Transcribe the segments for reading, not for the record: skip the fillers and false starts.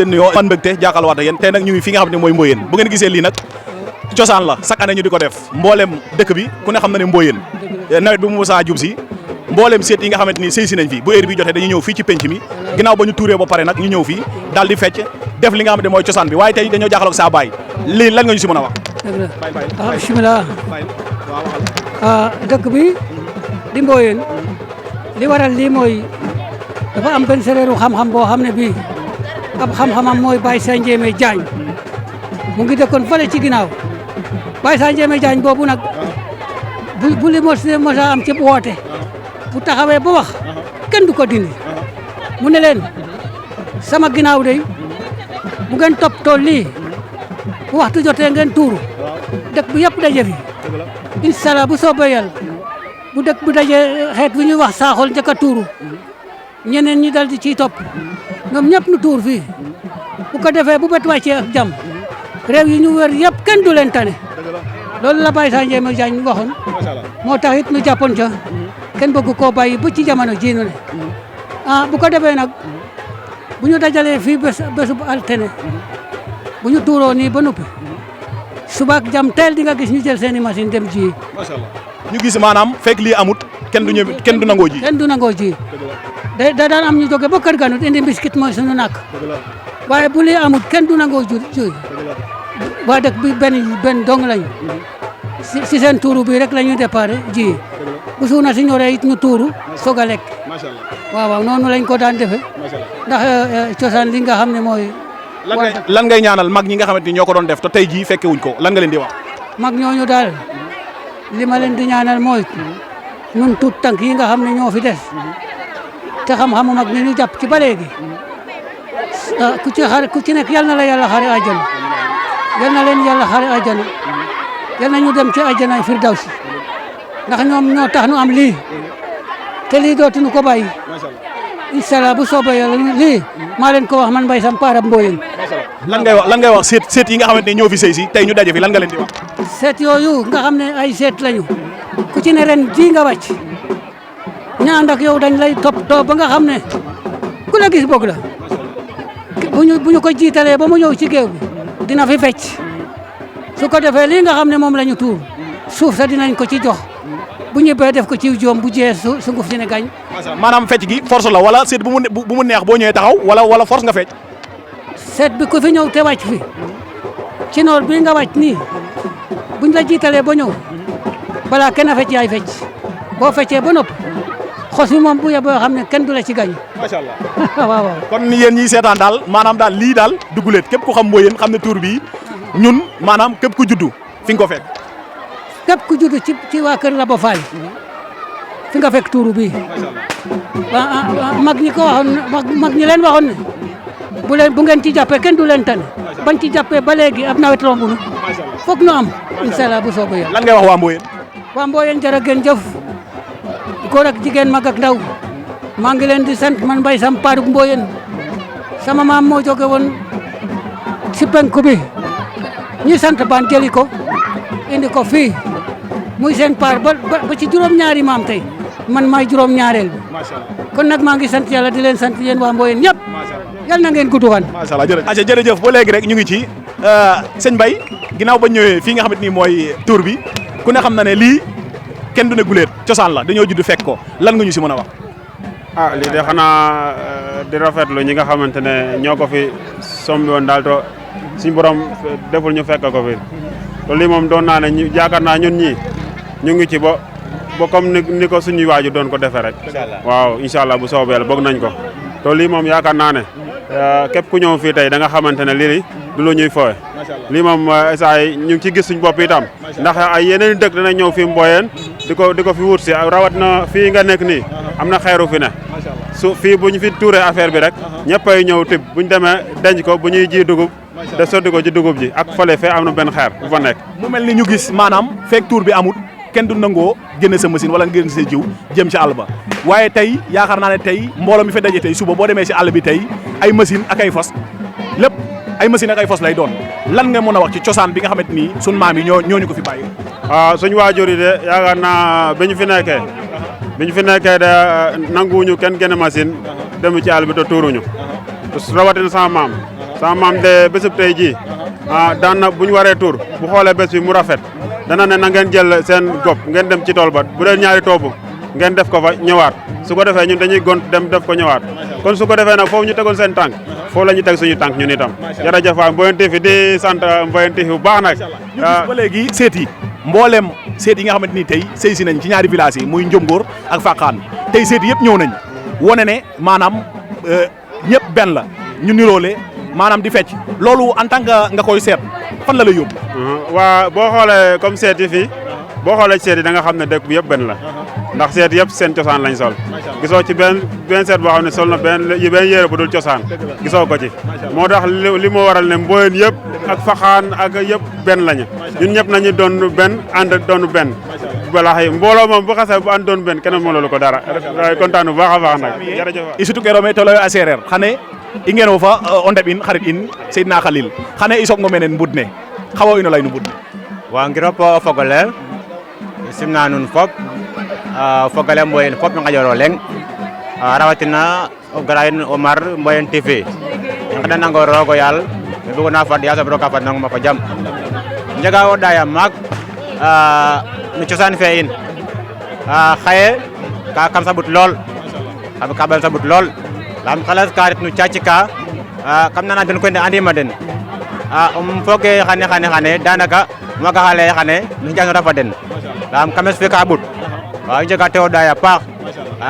nuyoo man mbégte jàkkaarloo waat ak yéen tey nag ñu ngi fi nga xam ne mooy Mboyeen bu ngeen gisee lii nag cosaan la chaque année ñu di ko def mboolem dëkk bi ku ne xam na ne Mboyeen nawet bi mu musaa jub si mboolem seet yi nga xamante ni sëy si nañ fi bu heure bi jotee dañuy ñëw fii ci penc mi ginnaaw ba ñu tuuree ba pare nag ñu ñëw fii daal di fecc def li nga xamante ne mooy cosaan bi waaye tey dañoo jàkkaarloo ak saa baay lii lan nga ñu si mën a wax. bismillah dëkk bi di Mboyeen li waral lii mooy dafa am benn séeréeru xam-xam boo xam ne bii ab xam-xamam mooy Baye Sandiémé Diagne mu ngi dëkkoon fële ci ginnaaw Baye Sandiémé Diagne boobu nag bu li mos a am ci woote bu taxawee ba wax kenn du ko dindi mu ne leen sama ginnaaw de bu ngeen toppatoo lii bu waxtu jotee ngeen tuuru dëkk bu yëpp daje fi incha allah bu soobee yàlla bu dëkk bu daje xeet bu ñuy wax saaxol njëkk a tuuru ñeneen ñi dal di ciy topp ñoom ñëpp nu tuur fii bu ko defee bu bet wàccee ak jàmm réew yi ñu wër yëpp kenn du leen tane loolu la Baye Sandiémé Diagne waxoon moo tax it nu jàppoon ca kenn bëgg koo bàyyi ba ci jamono jii nu ne bu ko defee nag bu ñu dajalee fii bésu altine bu ñu tuuroo nii ba noppi suba ak jàmm teel di nga gis ñu jël seen i machine dem ji. macha allah ñu gis maanaam fekk lii amut kenn du ñëw kenn du nangoo ji. kenn du nangoo ji da daan am ñu jóge ba kër ganut indi mbiskit mooy suñu nàkk waaye bu lii amut kenn du nangoo ji waa dëkk bi benn dong lañu si seen tuuru bi rek la ñuy déparé ji bu suuna si ñoree it ñu tuuru soog a lekk waaw noonu lañ ko daan defee ndax cosaan li nga xam ne mooy. lan ngay ñaanal mag ñi nga xamante ni ñoo ko doon def te tey jii fekke wuñ ko lan nga leen di wax. mag ñooñu daal li ma leen di ñaanal mooy ñun tuut tànk yi nga xam ne ñoo fi des te xam-xamu mag ni ñu jàpp ci ba léegi ku ci nekk yal na la yàlla xare àjjana yal na leen yàlla xare àjjana yal na ñu dem ci àjjana firdawsi ndax ñoom ñoo tax nu am lii te lii dootuñu ko bàyyi incha allah bu soobee yàlla lii maa leen ko wax man Mbaye Sam Para Mboyeen. lan ngay wax seet yi nga xamante ne ñoo fi sëy si tey ñu daje fi lan nga leen di wax. seet yooyu nga xam ne ay seet lañu ku ci ne ren ji nga wàcc ña ànd ak yow dañ lay toppatoo ba nga xam ne ku la gis boog la bu ñu ko jiitalee ba mu ñëw ci géew bi dina fi fecc su ko defee lii nga xam ne moom la ñu tuur suuf sa dinañ ko ci jox bu ñëbbee def ko ci joom bu jiyee sunguf si ne gañ. maanaam fecc gi force la wala seet bu mu neex boo ñëwee taxaw wala force nga fecc. seet bi ku fi ñëw te wàcc fi ci noor bi nga wàcc nii buñ la jiitalee ba ñëw balaa kenn a fecc yaay fecc boo feccee ba nopp xos bi moom bu yeboo xam ne kenn du la ci gañ. macha allah waaw. kon yéen ñiy seetaan daal maanaam daal lii daal dugguleet képp ku xam Mboyeen xam ne tuur bii ñun maanaam képp ku juddu fi nga ko fekk. képp ku juddu ci waa kër Labo Fall fi nga fekk tuuru bii mag ñi ko waxoon mag ñi leen waxoon ne bu ngeen ci jàppee kenn du leen tane bañ ci jàppee ba léegi ab nawet romb nu foog nu am incha allah bu soobee yàlla. lan ngay wax waa Mboyeen. waa Mboyeen jërë ngeen jëf góor ak jigéen mag ak ndaw maa ngi leen di sant man Mbaye Sam Para Mboyeen sama maam moo jóge woon si penku bi ñi sant baan jëli ko indi ko fii muy seen paar ba ci juróom-ñaari maam tey man maay juróom-ñaareel bi kon nag maa ngi sant yàlla di leen sant yéen waa Mboyeen ñëpp yal na ngeen gudd fan. macha allah jërëjëf ba léegi rek ñu ngi ci sëñ Mbaye ginnaaw ba ñëwee fii nga xamante ni mooy tour bi ku ne xam na ne lii kenn du ne guleet cosaan la dañoo judd fekk ko lan nga ñu si mën a wax. lii de xanaa di rafetlu ñi nga xamante ne ñoo ko fi sombi woon daal to suñu borom deful ñu fekk ko fi te lii moom doon naa ne ñu yaakaar naa ñun ñii ñu ngi ci ba comme ni ko suñuy waaju doon ko defee rek. waaw incha allah bu soobee la bëgg nañ ko te lii moom yaakaar naa ne képp ku ñëw fii tey da nga xamante ne lii du lu ñuy foowe lii moom saa yi ñu ngi ci gis suñu bopp itam ndax ay yeneen dëkk dana ñëw fi Mboyeen di ko fi wut si rawat na fii nga nekk nii am na xeeru fi ne su fii bu ñu fi tuuree affaire bi rek ñëppay ñëw tib bu ñu demee denc ko bu ñuy ji dugub de sotti ko ci dugub ji ak fële fee am na benn xeer bu fa nekk. mu mel ni ñu gis maanaam fekk tuur bi amut kenn du nangoo génne sa machine wala génne sa jiw jëm ci àll ba waaye tey yaakaar naa ne tey mbooloo mi fa daje tey suba boo demee si àll bi tey ay machine ak ay fos lépp ay machine ak ay fos lay doon lan nga mën a wax ci cosaan bi nga xamante ni sunu maam yi ñooñu ko fi bàyyi. waaw suñu waajur yi de yaakaar naa bi ñu fi nekkee de nanguwuñu kenn génne machine dem ci àll bi te tuuruñu rawatina sama maam sama maam de bésub tey jii daan na bu ñu waree tur bu xoolee bés bi mu rafet dana ne na ngeen jël seen gopp ngeen dem ci tool ba bu dee ñaari toobu ngeen def ko fa ñëwaat su ko defee ñun dañuy gont dem def ko ñëwaat kon su ko defee nag foofu ñu tegoon seen tànk foofu la ñu teg suñu tànk ñun itam jërëjëf waay Mboyeen TV di sant Mboyeen TV bu baax nag ñu gis ba léegi seet yi mboolem seet yi nga xamante ni tey sëy si nañ ci ñaari village yi muy Njomgóor ak Fakkaan tey seet yëpp ñëw nañ wone ne maanaam ñëpp benn la ñu niroole maanaam di fecc loolu en tant que nga koy seet fan la lay yóbbu. waa boo xoolee comme seet yi fii boo xoolee seet yi da nga xam ne dëkk bi yëpp benn la ndax seet yëpp seen cosaan lañ sol gisoo ci benn seet boo xam ne sol na benn yére bu dul cosaan gisoo ko ci moo tax li moo waral ne Mboyeen yëpp ak Fakkaan ak yëpp benn lañu ñun ñëpp nañu doon benn ànd doon benn balaa mbooloo moom bu xasee bu ànd doon benn kenn mënulu ko dara kontaan bu baax a baax nag jërëjëf i surtout ke rome toloyo a seereer xane i ngeno fa o ndeɓ in xarit in Seydina Khalil xane i soog ngo mene mbud ne xawo ino lay no mbud ne wa ngirop o fogole simna nuun fop fogole Mboyeen fop i nqaƴoro leŋ rawatina o gara in Omar Mboyeen TV i nqeɗanango roog o yaal me bugona fad yasam roog a fadnanguma fa jam njega o ɗaya maak no cosaan fe in xaye ka kam sabut lool ka ɓan sabut lool lam xalas ka ret no caci ka kam nana den koy ne andima den foge xane danaka maga xa leye xane no njanora fa den lam kames fe ka ɓut wa i njega te o ɗaya paax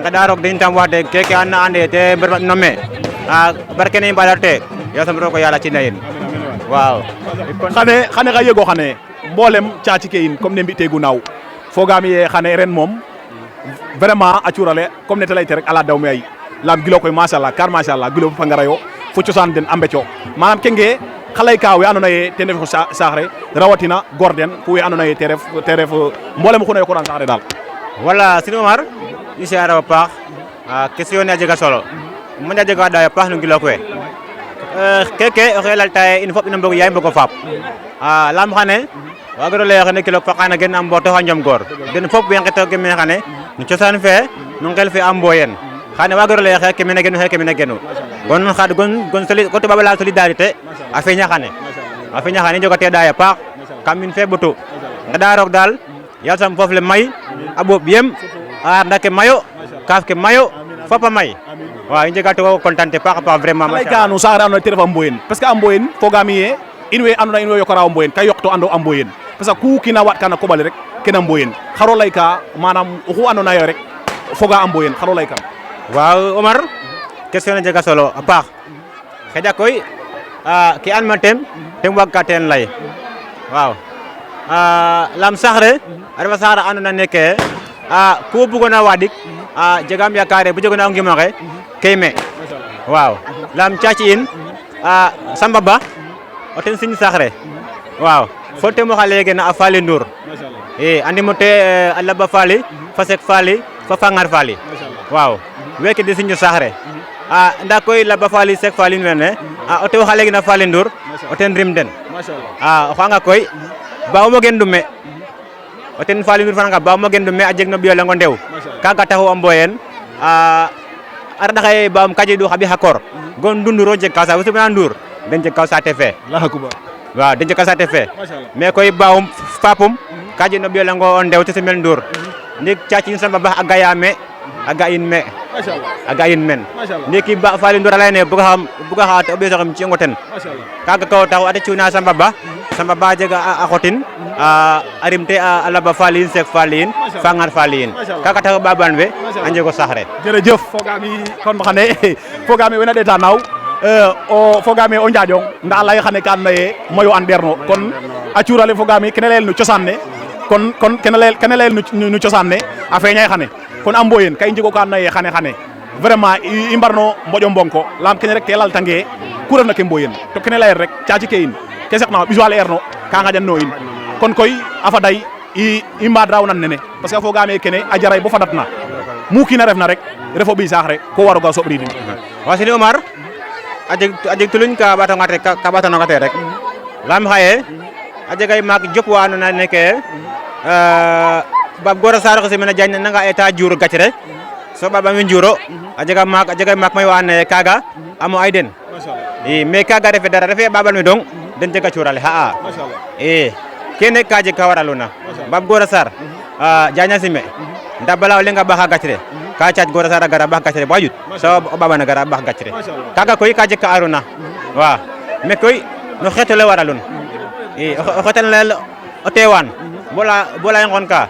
ngeɗa roog den tam wax deg keke ana ande te mbermat no me barke ne i mbaɗar te yasam roog o yaal a cina in waaw xane xa yego xane mboolem caci ke in comme ne mbi'teegu naaw foogaam ye xane ren moom vraiment a cuurale comme ne ta layte rek ala daw me ay laam gilo koy machallah car machallah gilo fo ngarayo fo cosaan den a mbeco manam kenge xalay ka we andoona ye ten refu saax re rawatina gor den fo we andoona ye te ref mboolem oxu na yokoran saax re daal wala Sidi Omar i siare'o paax question ne a jega solo moƴa jega a ɗaya paax no ngilo ke keke oxe lalta ye in fop ina mbog yaay mbogo faap lam xane wagiro lay xene kilo Fakkaan gen a mboto xa Njomgóor den fop we nqetoge me xane no cosaan fe no ngel fe a Mboyeen xane wagiro lay xe ke mene genu xe ke mene genu gon xad gon ko toubab a leya solidarité a feña xane i njogate ɗaya paax kam min fe ɓutu ngeɗa roog daal yasam foof le may a ɓooɓ yem a arnda ke mayo kaaf ke mayo fop a may waaw i njega to contente paax a paax vraiment xalay ka no saax re andoona ye te ref a Mboyeen parce que a Mboyeen fogaam ye in way andoona in way yokora o Mboyeen ka yoq to ando a Mboyeen parce que ku kiina waaɗ kana koɓale rek kena Mboyeen xaro lay ka manam oxu andoona ye rek foga a Mboyeen xaro lay ka waaw Omar question ne jega solo a paax xeƴa koy ke andma tem waag ka teen lay waaw lam sax re a refa sax ra andoona neke ku bugona waɗik jegaam yakare bu jegona o ngimoxe key me waaw lam caci in Samba Ba o ten signe sax re waaw fo temo xa leegena a Faly Ndour i andimo te a Laba Faly fa Sek Faly fa Fangar Faly waaw weke de signe sax re nda koy Laba Faly Sek Faly wene o tewo xa leegena Faly Ndour o ten rim den o xanga koy ba mo gen dume o ten Faly Ndour fananga ba mo gen dume a jeg no ɓiyo lengo ndew kaga taxu a Mboyeen a reɗa xaye baam kajeɗu xa ɓiy xa koor gon Ndundur o jeg ka sa fo Ndour den jeg ka saate fe waaw den jeg ka saate fe mais koy baum fapum ka jeg no ɓiyo lengo o ndew te simel Ndour ndik cacin Samba Ba a gaya me a ga in me a ga in men ndiki ba Faly Ndour a leyne buga xa te o ɓeyo saxim ci ngo ten kaga ko taxu ate cuna Samba Ba a jega a xotin a rimte a Laba Faly in Sek Faly in Fangar Faly in kaga taxu ɓaɓan we a njego sax re jerejef fogaami kon xane fogaami wena ɗeta naaw o fogaami o Njaaƴong nda a lay xane ka andoona ye mayo an ɓeerno kon a cuurale fogaami kene layel no cosaan ne kon kene layel no cosaan ne a feeñay xane kon a Mboyeen ka i njego ka andoona ye xane vraiment i mbarno moƴo mbonko laam kene rek te laltange ku refna ke Mboyeen to kene layel rek caci ke in ke saqna ɓis wa le'eerno ka nqaƴanno in kon koy a faday i mbaad raawnan nene parce que fogaame kene a jaray bo fadatna mu kiina refna rek refo ɓiy saax re ko waroga soɓridin wa Sidi Omar a jeg tuluñ ka ɓatanonga te rek lam xaye a jegay maak jop wa andoona yee neke Bab Gora Sarr oxe simena Diagne nanga eta juur gac re so ɓaɓame njuro a jegay maak mayu wa andoona yee kaaga amo ay den i mais kaga refe dara refe babal me dong den jega curale xa'a i kene ka jeg ka waraluna Bab Gora Sarr Diagne Sime nda bala o lenga ɓaxa gacre ka caaj Gora Sarr a gara ɓax gacre ba ƴut so o ɓaɓana gara ɓax gacre kaga koy ka jeg ka aruna wa mais koy no xeetole waralun i o xeetole leyel o tewan bola i ngon ka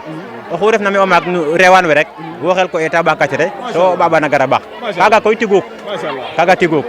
oxu refna me o maak rewan we rek wo xel ko eta ɓax gacre so o ɓaɓana gara ɓax kaga koy tiguk kaga tiguk